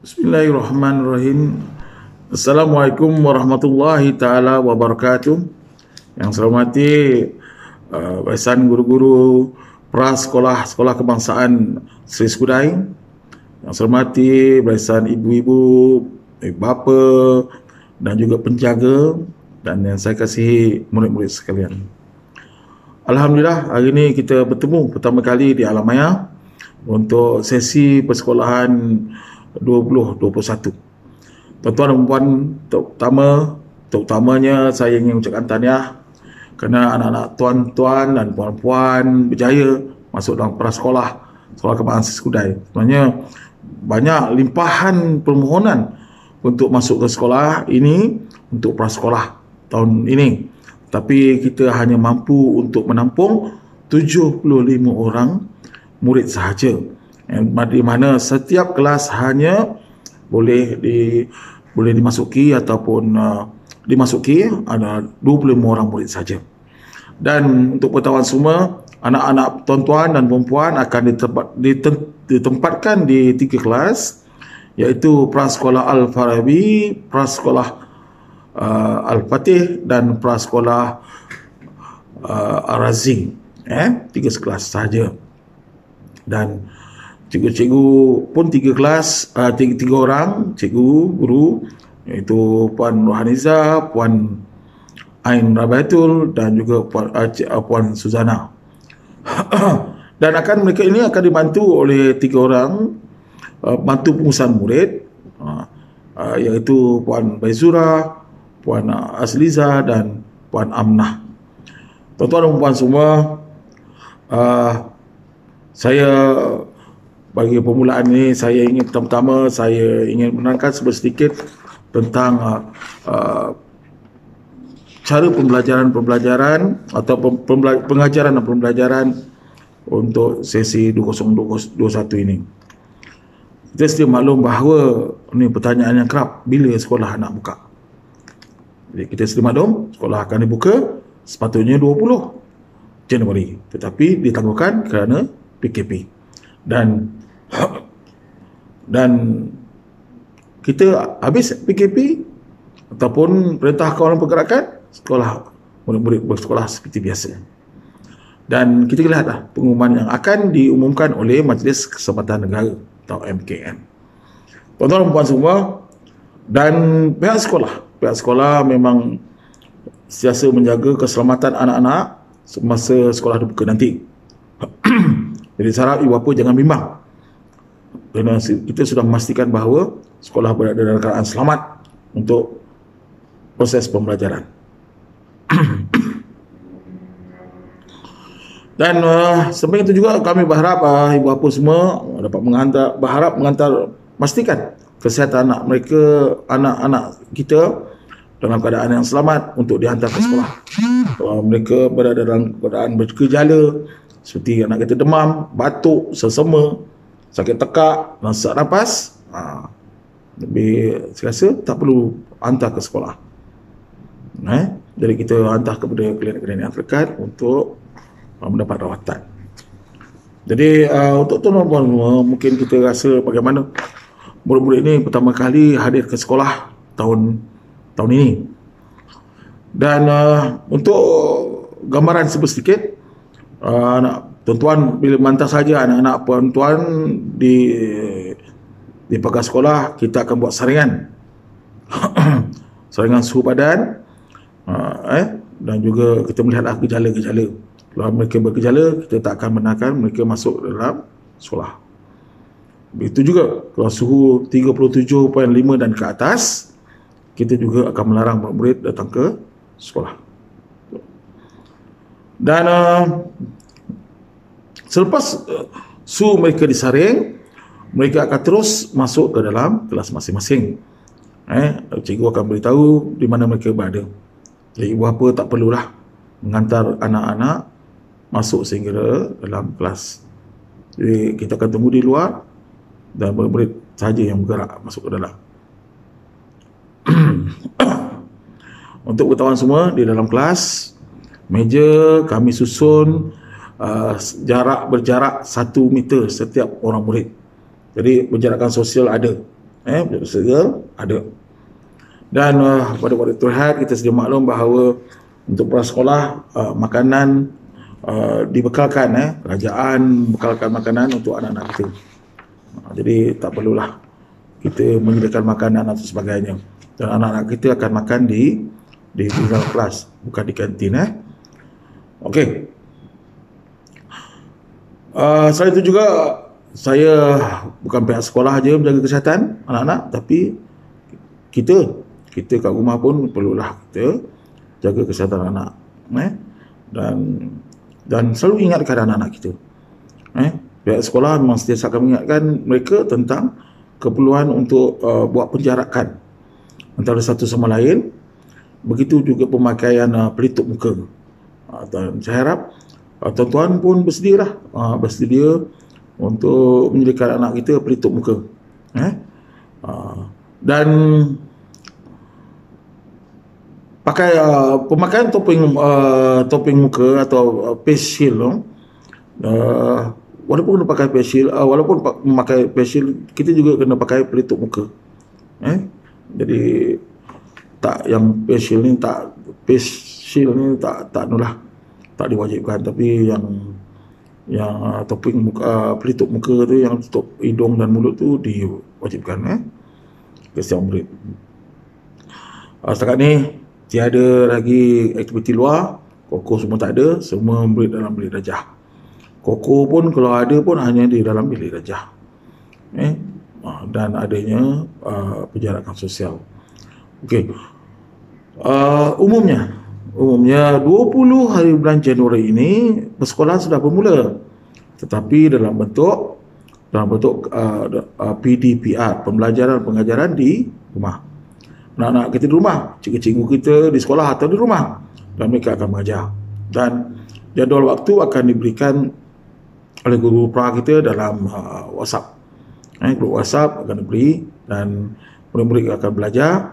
Bismillahirrahmanirrahim. Assalamualaikum warahmatullahi taala wabarakatuh. Yang saya hormati barisan guru-guru prasekolah Sekolah Kebangsaan Seri Skudai. Yang saya hormati barisan ibu-ibu, bapa dan juga penjaga, dan yang saya kasihi murid-murid sekalian. Alhamdulillah, hari ini kita bertemu pertama kali di Alam Maya untuk sesi persekolahan 2021. Tuan-tuan dan puan, terutamanya saya ingin ucapkan tahniah kerana anak-anak tuan-tuan dan puan-puan berjaya masuk dalam prasekolah Sekolah Kebangsaan Seri Skudai. Sebenarnya banyak limpahan permohonan untuk masuk ke sekolah ini untuk prasekolah tahun ini, tapi kita hanya mampu untuk menampung 75 orang murid sahaja, di mana setiap kelas hanya boleh dimasuki ataupun dimasuki ada 25 orang murid saja. Dan untuk pengetahuan semua, anak-anak tuan-tuan dan perempuan akan ditempatkan di 3 kelas, iaitu Prasekolah Al-Farabi, Prasekolah Al-Fatih dan Prasekolah Al-Razing. 3 kelas sahaja. Dan cikgu-cikgu pun 3 kelas, 3 orang cikgu guru, iaitu Puan Rohaniza, Puan Ain Rabaitul dan juga Puan Suzana. Dan mereka ini akan dibantu oleh 3 orang bantu pengurusan murid, iaitu Puan Baizura, Puan Asliza dan Puan Amnah. Tuan-tuan dan puan semua, saya bagi permulaan ini saya ingin pertama-tama saya ingin menerangkan sedikit tentang cara pembelajaran atau pengajaran dan pembelajaran untuk sesi 2021 ini. Kita sedia maklum bahawa ini pertanyaan yang kerap, bila sekolah nak buka. Jadi kita sedia maklum sekolah akan dibuka sepatutnya 20 Januari, tetapi ditangguhkan kerana PKP. Dan kita habis PKP ataupun Perintah Kawalan Pergerakan, sekolah murid-murid bersekolah seperti biasa. Dan kita lihatlah pengumuman yang akan diumumkan oleh Majlis Kesempatan Negara atau MKN. Tuan-tuan dan puan semua, dan pihak sekolah memang sentiasa menjaga keselamatan anak-anak semasa sekolah dibuka nanti. Jadi saya harap ibu bapa jangan bimbang, kerana kita sudah memastikan bahawa sekolah berada dalam keadaan selamat untuk proses pembelajaran. Dan sembari itu juga kami berharap ibu bapa semua dapat mengantar pastikan kesihatan anak-anak kita dalam keadaan yang selamat untuk dihantar ke sekolah. Kalau mereka berada dalam keadaan bergejala seperti anak kita demam, batuk, sesama, sakit tekak dan sesak nafas, lebih saya rasa tak perlu hantar ke sekolah. Jadi kita hantar kepada klinik-klinik yang terdekat untuk mendapat rawatan. Jadi untuk tuan-tuan mungkin kita rasa bagaimana murid-murid ini pertama kali hadir ke sekolah tahun ini. Dan untuk gambaran sedikit, tuan-tuan bila mantap saja anak-anak puan-tuan di pagar sekolah, kita akan buat saringan saringan suhu badan, dan juga kita melihatlah gejala-gejala. Kalau mereka bergejala, kita tak akan benarkan mereka masuk dalam sekolah. Begitu juga kalau suhu 37.5 dan ke atas, kita juga akan melarang murid datang ke sekolah. Dan selepas suhu mereka disaring, mereka akan terus masuk ke dalam kelas masing-masing. Cikgu akan beritahu di mana mereka berada. Jadi ibu bapa tak perlulah mengantar anak-anak masuk sehingga dalam kelas. Jadi kita akan tunggu di luar dan murid-murid sahaja yang bergerak masuk ke dalam. Untuk pengetahuan semua, di dalam kelas meja kami susun berjarak 1 meter setiap orang murid. Jadi penjarakan sosial ada. Penjara segera ada. Dan pada waktu terhad kita sedia maklum bahawa untuk prasekolah makanan dibekalkan, kerajaan bekalkan makanan untuk anak-anak kita. Jadi tak perlulah kita menyediakan makanan atau sebagainya. Dan anak-anak kita akan makan di dalam kelas, bukan di kantin. Okey. Selain itu juga saya bukan pihak sekolah aja menjaga kesihatan anak-anak, tapi kita kat rumah pun perlulah kita jaga kesihatan anak. Dan selalu ingatkan anak-anak kita. Pihak sekolah memang sentiasa akan mengingatkan mereka tentang keperluan untuk buat penjarakan antara satu sama lain. Begitu juga pemakaian pelitup muka. Dan saya harap tuan-tuan pun bersedia untuk menyediakan anak kita pelitup muka. Dan pakai pemakaian topeng muka atau face shield. Walaupun pakai face shield, walaupun memakai face shield, kita juga kena pakai pelitup muka. Jadi tak yang face shield ni tak nulah, tak diwajibkan, tapi yang topeng muka, pelitup muka tu yang tutup hidung dan mulut tu diwajibkan ke setiap murid. Setakat ni tiada lagi aktiviti luar, koko semua tak ada, semua murid dalam bilik darjah. Koko pun kalau ada pun hanya di dalam bilik darjah. Dan adanya penjarakan sosial. Okey. Umumnya 20 hari bulan Januari ini sekolah sudah bermula, tetapi dalam bentuk PDPR, pembelajaran pengajaran di rumah. Anak-anak kita di rumah, cikgu-cikgu kita di sekolah atau di rumah, dan mereka akan mengajar. Dan jadual waktu akan diberikan oleh guru pra kita dalam WhatsApp. Grup WhatsApp akan diberi dan murid-murid akan belajar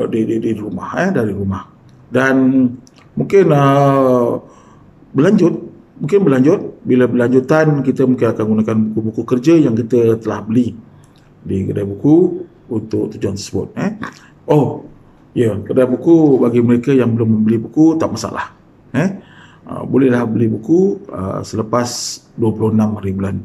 di rumah, dari rumah. Dan mungkin berlanjut bila berlanjutan kita mungkin akan menggunakan buku-buku kerja yang kita telah beli di kedai buku untuk tujuan tersebut. Kedai buku bagi mereka yang belum membeli buku tak masalah. Bolehlah beli buku selepas 26 hari bulan.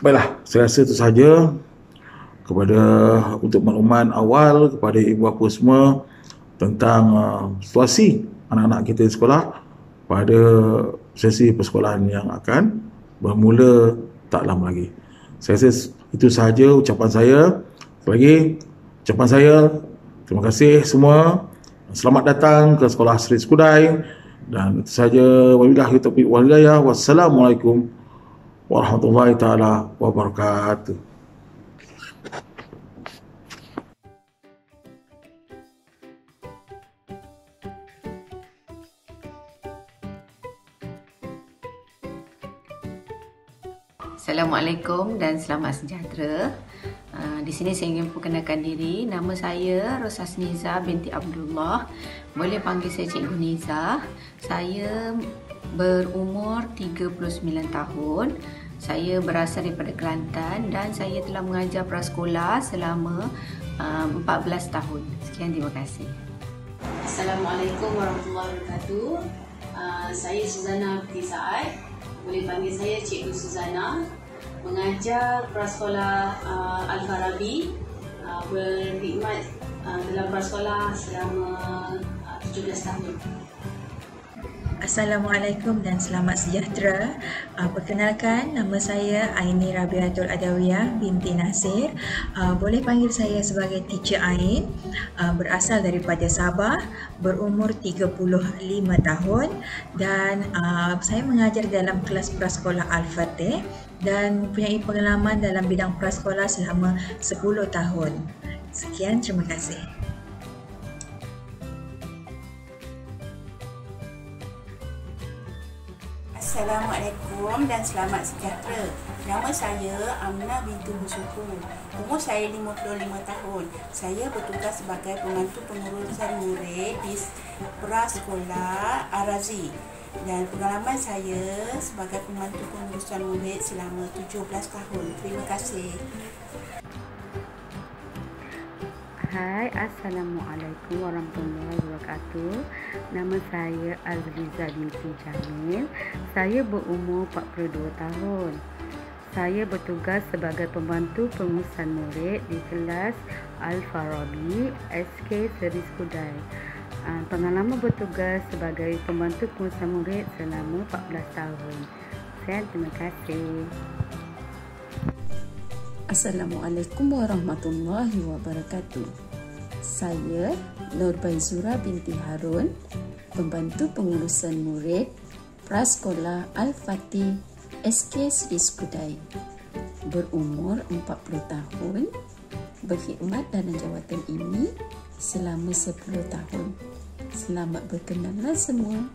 Baiklah, saya rasa itu sahaja untuk makluman awal kepada ibu bapa semua tentang situasi anak-anak kita di sekolah pada sesi persekolahan yang akan bermula tak lama lagi. Saya rasa itu sahaja ucapan saya. Sekali lagi, ucapan saya, terima kasih semua. Selamat datang ke Sekolah Sri Skudai. Dan itu sahaja. Wabillahi taufiq wal hidayah. Wassalamualaikum warahmatullahi taala wabarakatuh. Assalamualaikum dan selamat sejahtera. Di sini saya ingin perkenalkan diri. Nama saya Rosas Niza binti Abdullah. Boleh panggil saya Cikgu Niza. Saya berumur 39 tahun. Saya berasal daripada Kelantan dan saya telah mengajar prasekolah selama 14 tahun. Sekian, terima kasih. Assalamualaikum warahmatullahi wabarakatuh. Saya Suzana binti Saad. Boleh panggil saya Cikgu Suzana. Mengajar prasekolah Al-Farabi, berkhidmat dalam prasekolah selama 17 tahun. Assalamualaikum dan selamat sejahtera. Perkenalkan, nama saya Aini Rabiatul Adawiyah binti Nasir. Boleh panggil saya sebagai Teacher Ain. Berasal daripada Sabah, berumur 35 tahun dan saya mengajar dalam kelas prasekolah Al-Fatih dan mempunyai pengalaman dalam bidang prasekolah selama 10 tahun. Sekian, terima kasih. Assalamualaikum dan selamat sejahtera. Nama saya Aminah binti Husuku. Umur saya 55 tahun. Saya bertugas sebagai pembantu pengurusan murid di prasekolah Al-Razi. Dan pengalaman saya sebagai pembantu pengurusan murid selama 17 tahun. Terima kasih. Hai, Assalamualaikum warahmatullahi wabarakatuh. Nama saya Azriza binti Jamil. Saya berumur 42 tahun. Saya bertugas sebagai pembantu pengurusan murid di kelas Al-Farabi SK Seri Skudai. Pengalaman bertugas sebagai pembantu pengurusan murid selama 14 tahun. Terima kasih. Assalamualaikum warahmatullahi wabarakatuh. Saya Nur Baizura binti Harun, pembantu pengurusan murid Prasekolah Al-Fatih SK Seri Skudai. Berumur 40 tahun, berkhidmat dalam jawatan ini selama 10 tahun. Selamat berkenalan semua.